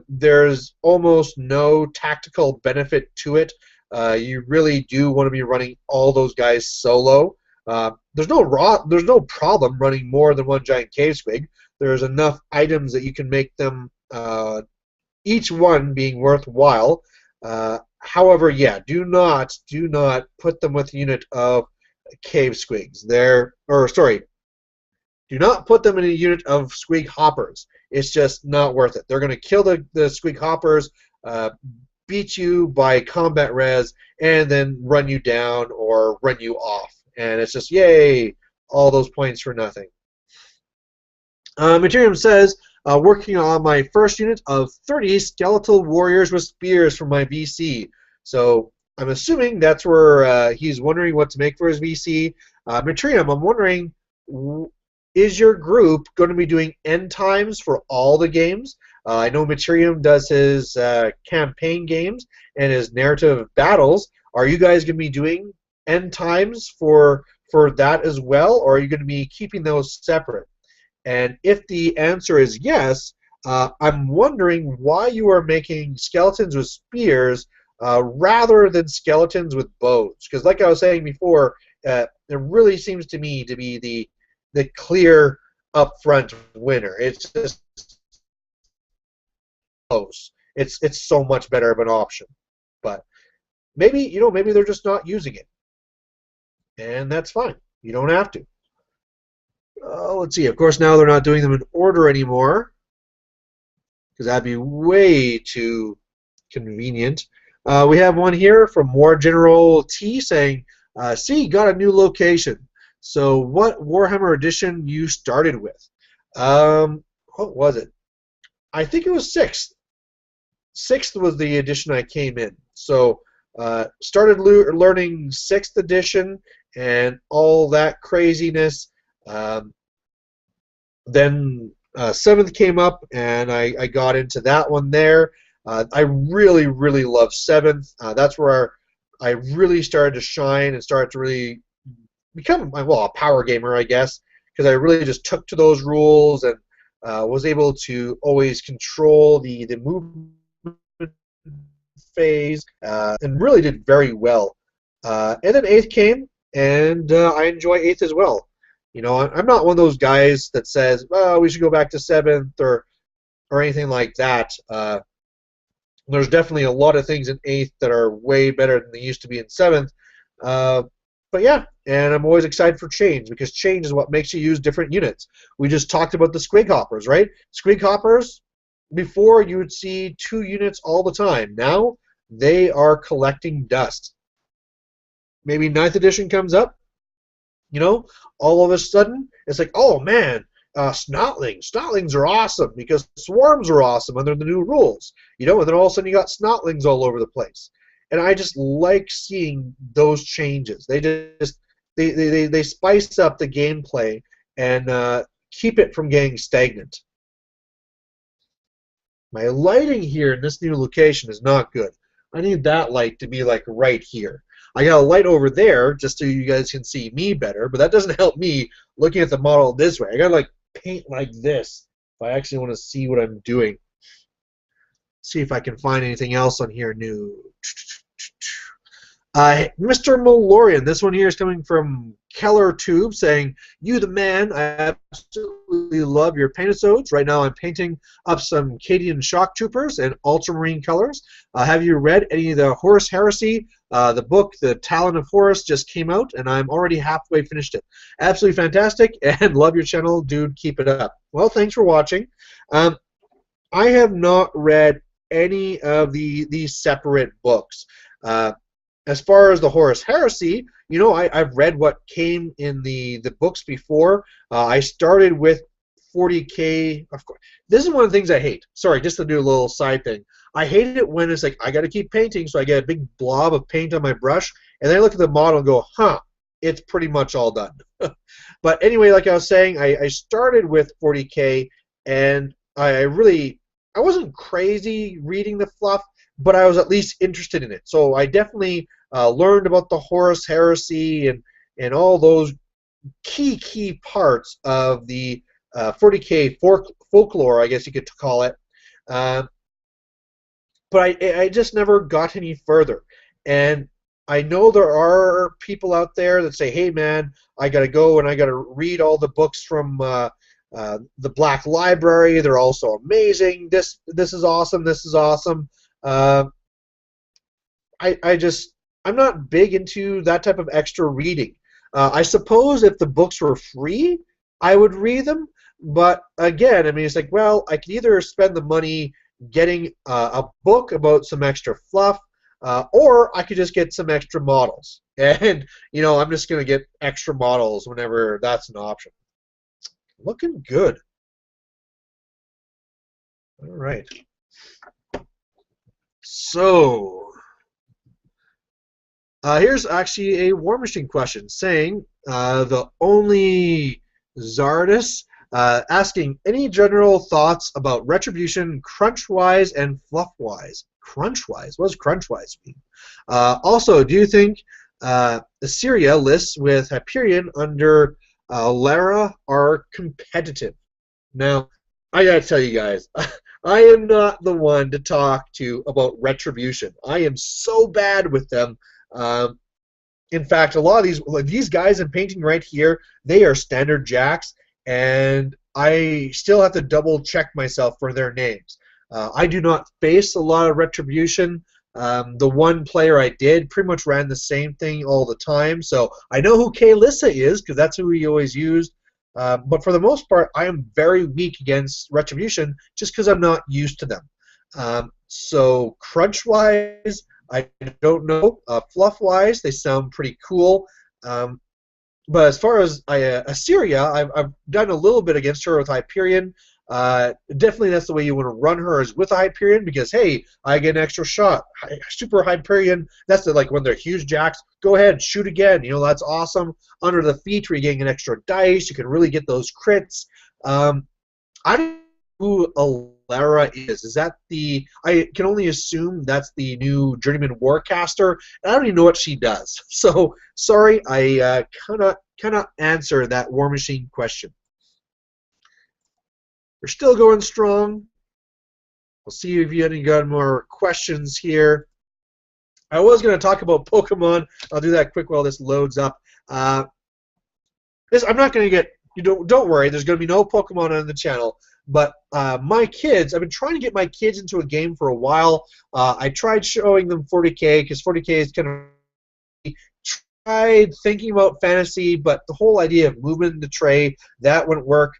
There's almost no tactical benefit to it. You really do want to be running all those guys solo. There's no problem running more than one giant cave squig. There's enough items that you can make them each one being worthwhile. However, yeah, do not put them with a unit of cave squigs. Do not put them in a unit of squig hoppers. It's just not worth it. They're going to kill the squig hoppers, beat you by combat res, and then run you down or run you off. And it's just, yay, all those points for nothing. Materium says, working on my first unit of 30 skeletal warriors with spears for my VC. So I'm assuming that's where he's wondering what to make for his VC. Materium, I'm wondering, is your group going to be doing end times for all the games? I know Materium does his campaign games and his narrative battles. Are you guys going to be doing end times for that as well, or are you going to be keeping those separate? And if the answer is yes, I'm wondering why you are making skeletons with spears rather than skeletons with bows. Because like I was saying before, it really seems to me to be the clear upfront winner. It's just close. It's so much better of an option. But maybe they're just not using it, and that's fine. You don't have to. Let's see. Of course, now they're not doing them in order anymore, because that'd be way too convenient. We have one here from War General T saying, "See, got a new location. So, what Warhammer edition you started with?" What was it? I think it was 6th. 6th was the edition I came in. So, started learning 6th edition and all that craziness. Then 7th came up, and I got into that one there. I really love 7th. That's where I really started to shine and started to really become, well, a power gamer, I guess, because I really just took to those rules and was able to always control the movement phase and really did very well. And then 8th came, and I enjoy 8th as well. You know, I'm not one of those guys that says, "Oh, we should go back to 7th" or anything like that. There's definitely a lot of things in 8th that are way better than they used to be in 7th. But yeah, and I'm always excited for change, because change is what makes you use different units. We just talked about the squig hoppers, right? Squig hoppers, before you would see 2 units all the time. Now they are collecting dust. maybe ninth edition comes up, you know, all of a sudden it's like, oh man, snotlings. Snotlings are awesome because swarms are awesome under the new rules, you know, and then all of a sudden you got snotlings all over the place. And I just like seeing those changes. They spice up the gameplay and keep it from getting stagnant. My lighting here in this new location is not good. I need that light to be like right here. I got a light over there just so you guys can see me better, but that doesn't help me looking at the model this way. I gotta like paint like this if I actually want to see what I'm doing. See if I can find anything else on here new. Mr. Malorian, this one here is coming from Keller Tube saying, "You the man, I absolutely love your Paintisodes. Right now I'm painting up some Cadian Shock Troopers in ultramarine colors. Have you read any of the Horus Heresy? The book, The Talon of Horus, just came out, and I'm already halfway finished it. Absolutely fantastic, and love your channel, dude. Keep it up." Well, thanks for watching. I have not read any of these separate books. As far as the Horus Heresy, you know, I've read what came in the books before. I started with 40K. Of course, this is one of the things I hate. Sorry, just to do a little side thing. I hate it when it's like I got to keep painting, so I get a big blob of paint on my brush, and then I look at the model and go, huh, it's pretty much all done. But anyway, like I was saying, I started with 40K, and I wasn't crazy reading the fluff, but I was at least interested in it. So I definitely learned about the Horus Heresy and all those key parts of the 40K folklore, I guess you could call it. But I just never got any further. And I know there are people out there that say, hey man, I got to go and I got to read all the books from the Black Library. They're also amazing. This is awesome. This is awesome. I'm not big into that type of extra reading. I suppose if the books were free, I would read them. But again, I mean, it's like, well, I could either spend the money getting a book about some extra fluff, or I could just get some extra models. And, you know, I'm just going to get extra models whenever that's an option. Looking good. All right. So, here's actually a War Machine question saying, the only Zardus asking, any general thoughts about Retribution crunch-wise and fluff-wise? Crunch-wise? What does crunch-wise mean? Also, do you think Assyria lists with Hyperion under Lara are competitive? Now, I gotta tell you guys, I am not the one to talk to about Retribution. I am so bad with them. In fact, a lot of these guys I'm painting right here, they are standard jacks, and I still have to double check myself for their names. I do not face a lot of Retribution. The one player I did pretty much ran the same thing all the time, so I know who Kaelissa is because that's who he always used. But for the most part, I am very weak against Retribution just because I'm not used to them. So crunch-wise, I don't know. Fluff-wise, they sound pretty cool. But as far as Assyria, I've done a little bit against her with Hyperion. Definitely that's the way you want to run her, is with a Hyperion, because hey, I get an extra shot. Super Hyperion, that's like when they're huge jacks, go ahead, shoot again, you know, that's awesome. Under the feet where you're getting an extra dice, you can really get those crits. I don't know who Alara is. Is that the, I can only assume that's the new Journeyman Warcaster, and I don't even know what she does. So sorry, I cannot answer that War Machine question. We're still going strong. We'll see if you any got more questions here. I was going to talk about Pokemon. I'll do that quick while this loads up. I'm not going to get, don't worry, there's going to be no Pokemon on the channel. But my kids, I've been trying to get my kids into a game for a while. I tried showing them 40K because 40K is kind of, tried thinking about fantasy, but the whole idea of movement in the tray, that wouldn't work.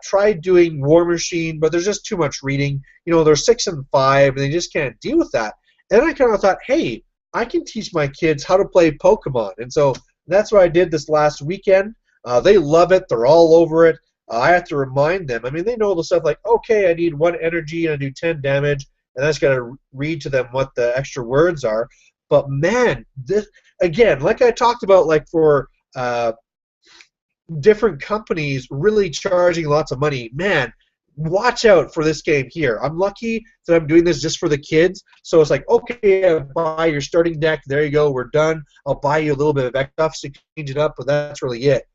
Tried doing War Machine, but there's just too much reading. You know, they're 6 and 5, and they just can't deal with that. And I kind of thought, hey, I can teach my kids how to play Pokemon. And so that's what I did this last weekend. They love it. They're all over it. I have to remind them. I mean, they know the stuff like, okay, I need 1 energy and I do 10 damage, and I just got to read to them what the extra words are. But man, this again, like I talked about, like for different companies really charging lots of money, man, watch out for this game here. I'm lucky that I'm doing this just for the kids. So it's like, okay, I'll buy your starting deck. There you go. We're done. I'll buy you a little bit of extra stuff so you can change it up, but that's really it.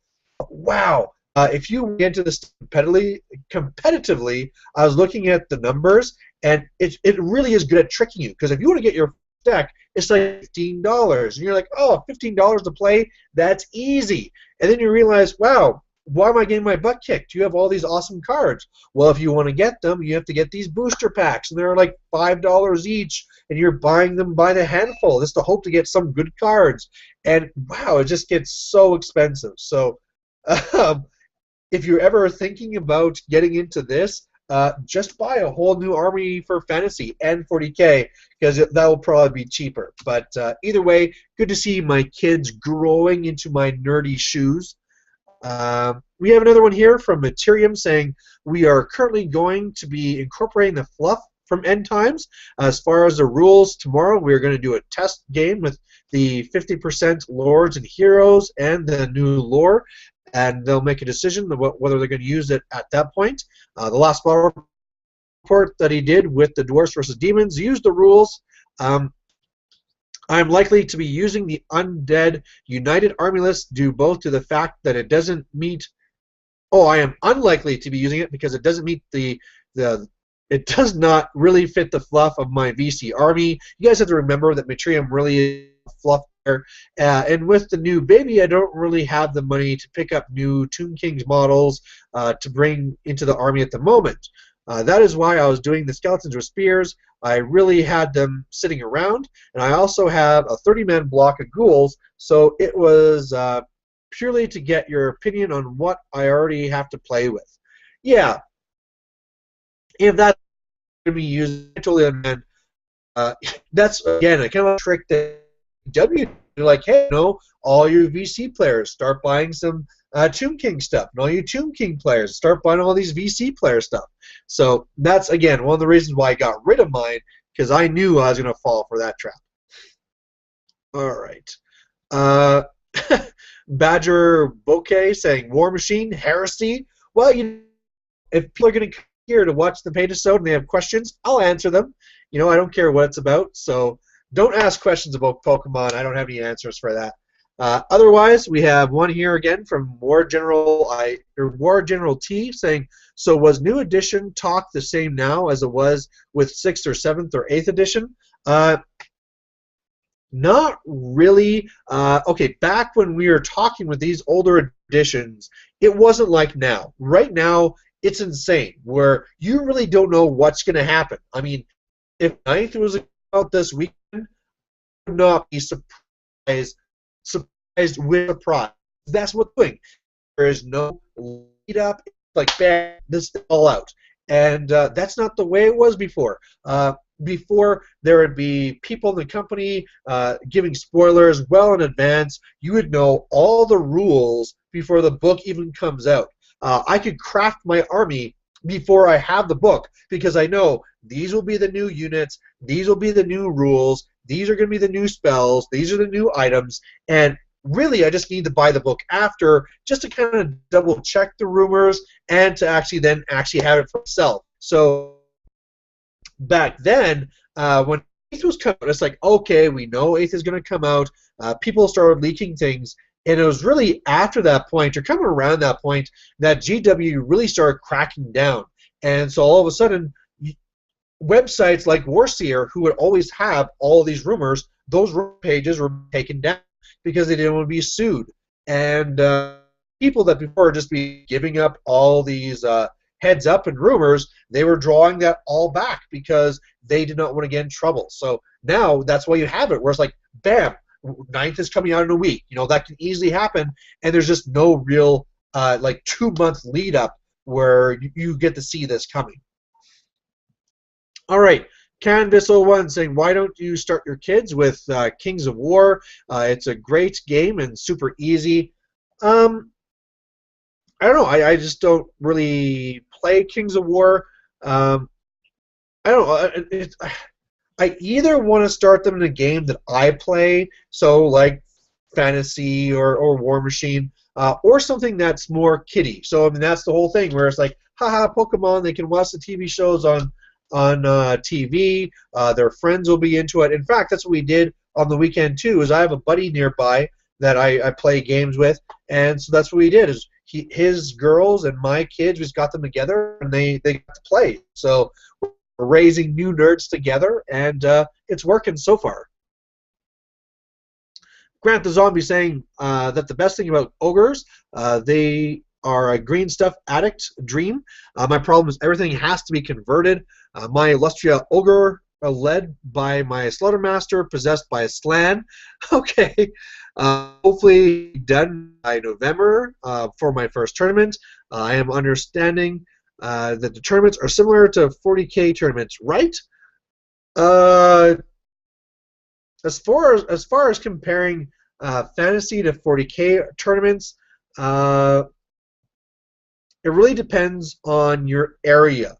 Wow. If you get into this competitively, I was looking at the numbers, and it really is good at tricking you. Because if you want to get your deck, it's like $15, and you're like, oh, $15 to play, that's easy. And then you realize, wow, why am I getting my butt kicked? You have all these awesome cards. Well, if you want to get them, you have to get these booster packs, and they're like $5 each, and you're buying them by the handful just to hope to get some good cards. And wow, it just gets so expensive. So if you're ever thinking about getting into this, just buy a whole new army for Fantasy and 40K, because that will probably be cheaper. But either way, good to see my kids growing into my nerdy shoes. We have another one here from Materium saying, we are currently going to be incorporating the fluff from End Times. As far as the rules, tomorrow we're going to do a test game with the 50% Lords and Heroes and the new lore, and they'll make a decision about whether they're going to use it at that point. The last battle report that he did with the Dwarfs versus Demons used the rules. I'm likely to be using the Undead United Army list due both to the fact that it doesn't meet... Oh, I am unlikely to be using it because it doesn't meet it does not really fit the fluff of my VC army. You guys have to remember that Metrium really is fluff there. And with the new baby, I don't really have the money to pick up new Tomb Kings models to bring into the army at the moment. That is why I was doing the skeletons with spears. I really had them sitting around, and I also have a 30-man block of ghouls, so it was purely to get your opinion on what I already have to play with. Yeah, if that's going to be used, I totally understand. That's, again, a kind of a trick that W. They're like, hey, all your VC players start buying some Tomb King stuff, and all you Tomb King players start buying all these VC player stuff. So that's, again, one of the reasons why I got rid of mine, because I knew I was going to fall for that trap. All right. Badger Bouquet saying, War Machine, Heresy. Well, if people are going to come here to watch the Paintisode and they have questions, I'll answer them. I don't care what it's about, so don't ask questions about Pokemon. I don't have any answers for that. Otherwise, we have one here again from War General T saying, so was New Edition talk the same now as it was with 6th or 7th or 8th edition? Not really. Okay, back when we were talking with these older editions, it wasn't like now. Right now, it's insane, where you really don't know what's going to happen. I mean, if 9th was out this weekend, I would not be surprised with surprise. That's what's doing. There is no lead up, like, bang, this is all out. And that's not the way it was before. Before, there would be people in the company giving spoilers well in advance. You would know all the rules before the book even comes out. I could craft my army before I have the book, because I know these will be the new units, these will be the new rules, these are going to be the new spells, these are the new items, and really I just need to buy the book after, just to kind of double check the rumors and to actually have it for myself. So back then, when 8th was coming out, it's like, okay, we know 8th is going to come out. People started leaking things, and it was really after that point, or coming around that point, that GW really started cracking down. And so all of a sudden, websites like Warseer, who would always have all of these rumors, those pages were taken down because they didn't want to be sued. And people that before would just be giving up all these heads up and rumors, they were drawing that all back because they did not want to get in trouble. So now that's why you have it, where it's like, bam, 9th is coming out in a week. That can easily happen, and there's just no real like 2-month lead up where you get to see this coming. All right, Canvas01 saying, why don't you start your kids with Kings of War? It's a great game and super easy. Um, I don't know. I just don't really play Kings of War. Um, I don't know. I either want to start them in a game that I play, so like fantasy or War Machine, or something that's more kiddie. So I mean that's the whole thing where it's like, haha, Pokemon. They can watch the TV shows on TV. Their friends will be into it. In fact, that's what we did on the weekend too. Is I have a buddy nearby that I play games with, and so that's what we did. Is his girls and my kids, we just got them together and they got to play. So we're raising new nerds together, and it's working so far. Grant the Zombie saying that the best thing about ogres, they are a green stuff addict dream. My problem is everything has to be converted. My Illustria ogre led by my Slaughtermaster, possessed by a Slan. Okay. Hopefully done by November for my first tournament. I am understanding that the tournaments are similar to 40K tournaments, right? Uh, as far as comparing fantasy to 40K tournaments, uh, it really depends on your area,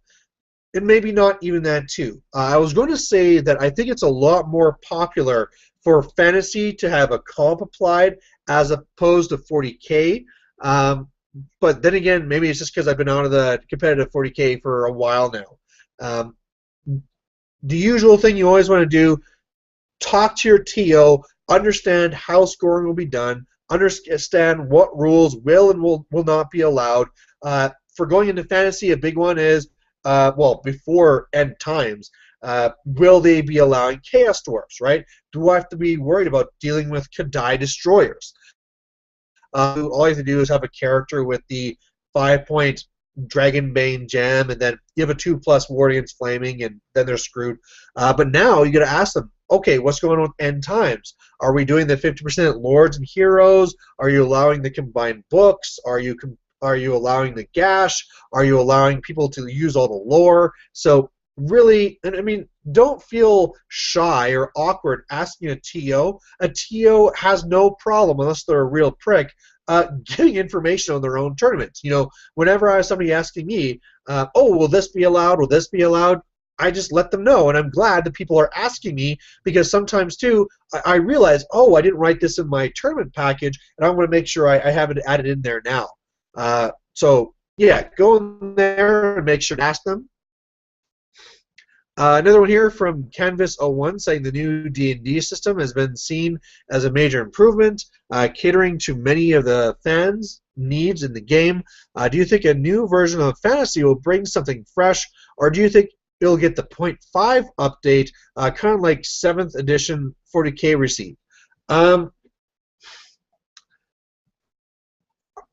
and maybe not even that too. I was going to say that I think it's a lot more popular for fantasy to have a comp applied as opposed to 40K. But then again, maybe it's just because I've been out of the competitive 40K for a while now. Um, the usual thing you always want to do: talk to your TO, understand how scoring will be done, understand what rules will and will not be allowed. For going into fantasy, a big one is, well, before end times, will they be allowing chaos dwarfs, right? Do I have to be worried about dealing with Kadai destroyers? All you have to do is have a character with the 5-point Dragonbane gem, and then you have a 2+ War Against Flaming, and then they're screwed. But now you got to ask them, okay, what's going on with end times? Are we doing the 50% Lords and Heroes? Are you allowing the combined books? Are you allowing the gash? Are you allowing people to use all the lore? So really, and I mean, don't feel shy or awkward asking a TO. A TO has no problem, unless they're a real prick, giving information on their own tournaments. You know, whenever I have somebody asking me, oh, will this be allowed? Will this be allowed? I just let them know, and I'm glad that people are asking me, because sometimes too I realize, oh, I didn't write this in my tournament package, and I want to make sure I have it added in there now. So yeah, go in there and make sure to ask them. Another one here from Canvas01 saying the new D&D system has been seen as a major improvement, catering to many of the fans' needs in the game. Do you think a new version of Fantasy will bring something fresh, or do you think it'll get the 0.5 update, kind of like 7th edition 40K received?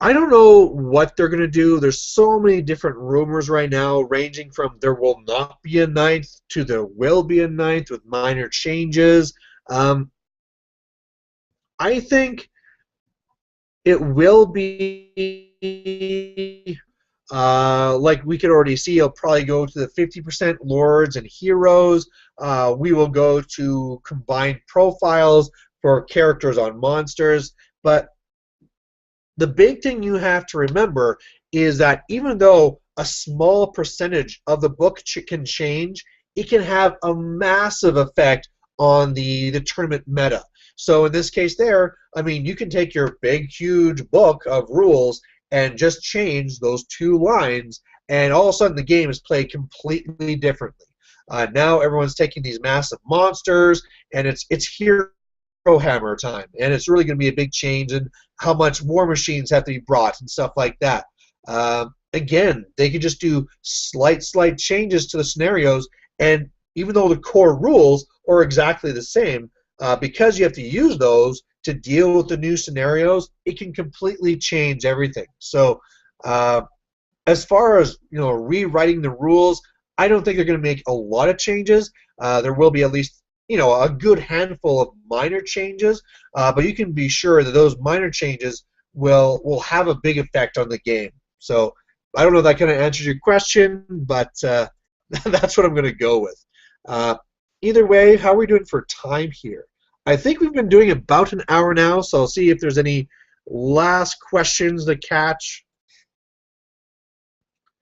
I don't know what they're going to do. There's so many different rumors right now, ranging from there will not be a 9th to there will be a 9th with minor changes. I think it will be, like we could already see, it'll probably go to the 50% Lords and Heroes. We will go to combined profiles for characters on monsters. But the big thing you have to remember is that even though a small percentage of the book can change, it can have a massive effect on the tournament meta. So in this case there, I mean, you can take your big, huge book of rules and just change those 2 lines, and all of a sudden the game is played completely differently. Now everyone's taking these massive monsters, and it's Hero Hammer time, and it's really going to be a big change in how much War Machines have to be brought and stuff like that. Again, they could just do slight changes to the scenarios, and even though the core rules are exactly the same, because you have to use those to deal with the new scenarios, it can completely change everything. So as far as, you know, rewriting the rules, I don't think they're going to make a lot of changes. There will be at least, you know, a good handful of minor changes, but you can be sure that those minor changes will have a big effect on the game. So I don't know if that kind of answers your question, but that's what I'm going to go with. Uh, Either way, how are we doing for time here? I think we've been doing about an hour now, so I'll see if there's any last questions to catch.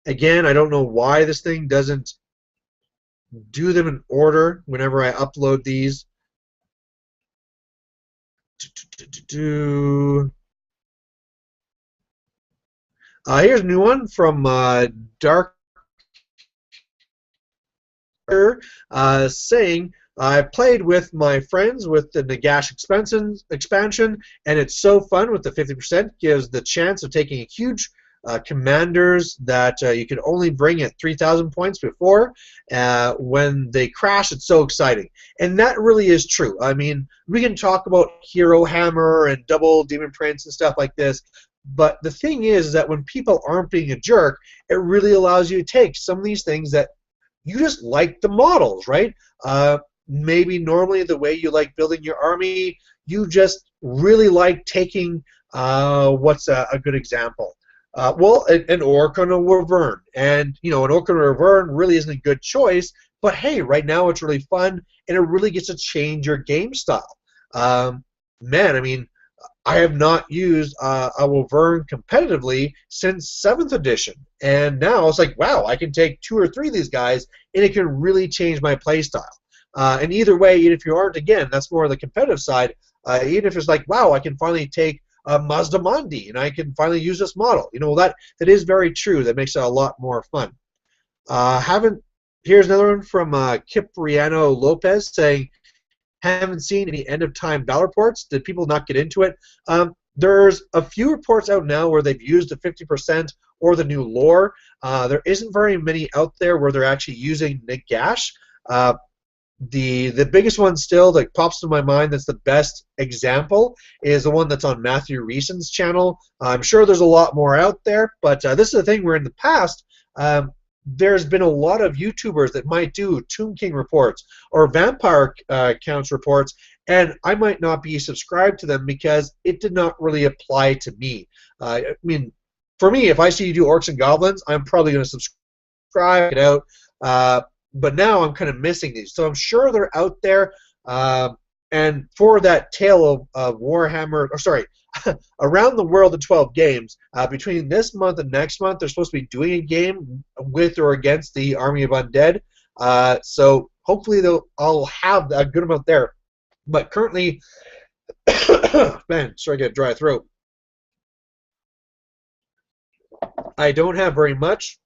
Again, I don't know why this thing doesn't do them in order whenever I upload these. Here's a new one from Dark saying, I played with my friends with the Nagash expansion, and it's so fun with the 50%. Gives the chance of taking huge commanders that you could only bring at 3,000 points before. When they crash, it's so exciting. And that really is true. I mean, we can talk about Hero Hammer and Double Demon Prince and stuff like this, but the thing is that when people aren't being a jerk, it really allows you to take some of these things that you just like the models, right? Maybe normally the way you like building your army, you just really like taking, what's a good example? Well, an Orc and a Wyvern. And, you know, an Orc and a Wyvern really isn't a good choice, but hey, right now it's really fun, and it really gets to change your game style. Man, I mean, I have not used a Wyvern competitively since 7th edition, and now it's like, wow, I can take 2 or 3 of these guys, and it can really change my playstyle. And either way, even if you aren't, again, that's more on the competitive side, even if it's like, wow, I can finally take Mazda Mandi, and I can finally use this model. You know, that is very true. That makes it a lot more fun. Here's another one from Kipriano Lopez saying, haven't seen any end-of-time battle reports. Did people not get into it? There's a few reports out now where they've used the 50% or the new lore. There isn't very many out there where they're actually using Nagash. The biggest one still that pops to my mind that's the best example is the one that's on Matthew Reeson's channel. I'm sure there's a lot more out there, but this is the thing where in the past, there's been a lot of YouTubers that might do Tomb King reports or Vampire Counts reports, and I might not be subscribed to them because it did not really apply to me. I mean, for me, if I see you do Orcs and Goblins, I'm probably going to subscribe it out. But now I'm kind of missing these, so I'm sure they're out there. And for that tale of Warhammer, or sorry, around the world in 12 games, between this month and next month, they're supposed to be doing a game with or against the Army of Undead. So hopefully I'll have a good amount there. But currently, man, sorry, I get a dry throat. I don't have very much.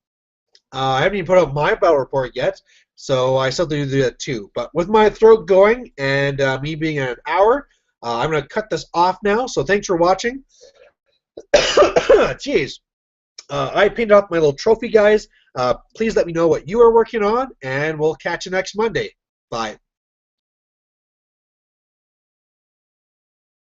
I haven't even put out my battle report yet, so I still have to do that too. But with my throat going and me being at an hour, I'm going to cut this off now. So thanks for watching. Jeez. I painted up my little trophy, guys. Please let me know what you are working on, and we'll catch you next Monday. Bye.